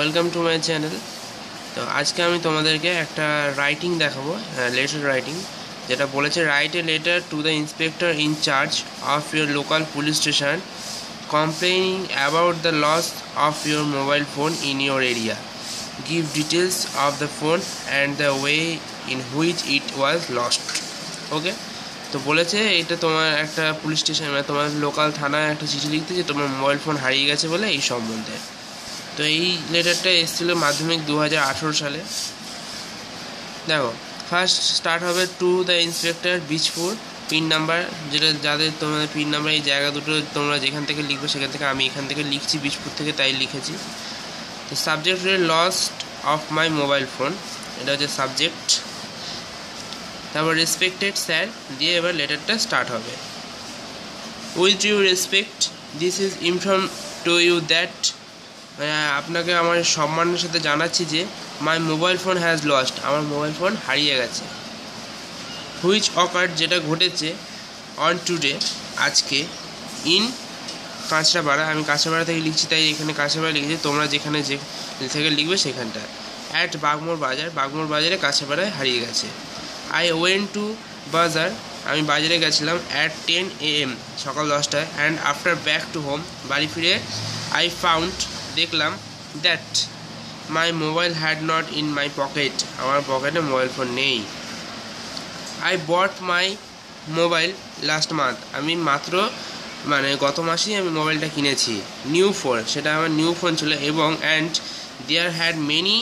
Welcome to my channel. তো আজকে আমি তোমাদেরকে একটা রাইটিং দেখাবো, লেটার রাইটিং, যেটা বলেছে write a letter to the inspector in charge of your local police station complaining about the loss of your mobile phone in your area. Give details of the phone and the way in which it was lost. Okay, তো বলেছে এটা তোমার একটা police station, মানে তোমার local থানায় একটা চিঠি লিখতে যে তোমার মোবাইল ফোন হারিয়ে গেছে বলে এই সম্বন্ধে। তো এই লেটারটা এসেছিলো মাধ্যমিক 2018 সালে। দেখো, ফার্স্ট স্টার্ট হবে two the inspector Bijpur, pin number, যেটা যাদের তোমাদের পিন নাম্বার এই জায়গা দুটো তোমরা যেখান থেকে লিখবে সেখান থেকে, আমি এখান থেকে লিখছি বীজপুর থেকে, তাই লিখেছি। তো subject lost of my mobile phone, এটা হচ্ছে সাবজেক্ট। তারপর রেসপেক্টেড স্যার দিয়ে এবার লেটারটা স্টার্ট হবে। With you respect, this is inform to you that, আপনাকে আমার সম্মানের সাথে জানাচ্ছি যে my mobile phone has lost, আমার মোবাইল ফোন হারিয়ে গেছে। হুইচ অকার্ড, যেটা ঘটেছে, অন টুডে, আজকে, ইন কাঁচরাপাড়া, আমি কাঁচরাপাড়া থেকে লিখছি তাই এখানে কাঁচরাপাড়া লিখেছি, তোমরা যেখানে যে থেকে লিখবে সেখানটা। অ্যাট বাগমোড় বাজার, বাগমোড় বাজারে কাঁচরাপাড়ায় হারিয়ে গেছে। আই ওয়েন্ট টু বাজার, আমি বাজারে গেছিলাম। অ্যাট 10 AM, সকাল 10টায়। And after back to home, বাড়ি ফিরে আই ফাউন্ড, দেখলাম, that my mobile had not in my pocket, আমার পকেটে মোবাইল ফোন নেই। I bought my mobile last month, আমি মাত্র গত মাসেই আমি মোবাইলটা কিনেছি। নিউ ফোন, সেটা আমার নিউ ফোন ছিল। এবং and there had many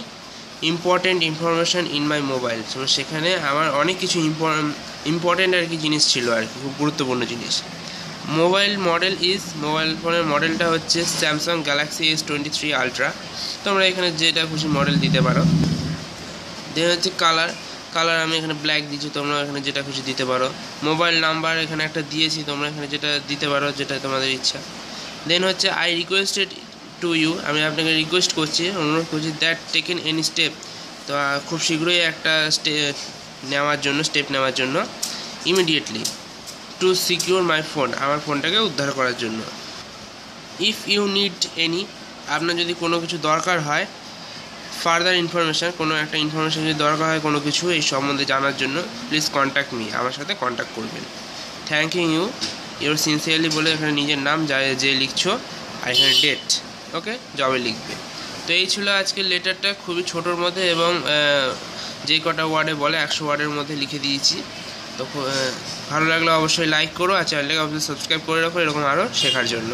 important information in my mobile, সেখানে আমার অনেক কিছু ইম্পর্টেন্ট আর কি জিনিস ছিল, আর কি খুব গুরুত্বপূর্ণ জিনিস। মোবাইল মডেল ইজ, মোবাইল ফোনের মডেলটা হচ্ছে স্যামসাং গ্যালাক্সি S23 আলট্রা, তোমরা এখানে যেটা খুশি মডেল দিতে পারো। দেন হচ্ছে কালার, কালার আমি এখানে ব্ল্যাক দিচ্ছি, তোমরা এখানে যেটা খুশি দিতে পারো। মোবাইল নাম্বার এখানে একটা দিয়েছি, তোমরা এখানে যেটা দিতে পারো, যেটা তোমাদের ইচ্ছা। দেন হচ্ছে আই রিকোয়েস্টেড টু ইউ, আমি আপনাকে রিকোয়েস্ট করছি, অনুরোধ করছি, দ্যাট টেকেন এনি স্টেপ, তো খুব শীঘ্রই একটা স্টেপ নেওয়ার জন্য, immediately, to secure my phone, আমার ফোনটাকে উদ্ধার করার জন্য। ইফ ইউ নিড এনি, আপনার যদি কোনো কিছু দরকার হয়, ফার্দার ইনফরমেশান, কোনো একটা ইনফরমেশান যদি দরকার হয় কোনো কিছু এই সম্বন্ধে জানার জন্য, প্লিজ কন্ট্যাক্ট মি, আমার সাথে কন্ট্যাক্ট করবেন। থ্যাংক ইউ ইউর সিনসিয়ারলি বলে এখানে নিজের নাম যে লিখছো, আর এখানে ডেট, ওকে, জবে লিখবে। তো এই ছিল আজকের লেটারটা, খুবই ছোটোর মধ্যে, এবং যে কটা ওয়ার্ডে বলে 100 ওয়ার্ডের মধ্যে লিখে দিয়েছি। তো ভালো লাগলে অবশ্যই লাইক করো, আর চ্যানেলটাকে অবশ্যই সাবস্ক্রাইব করে রাখো এরকম আরও শেখার জন্য।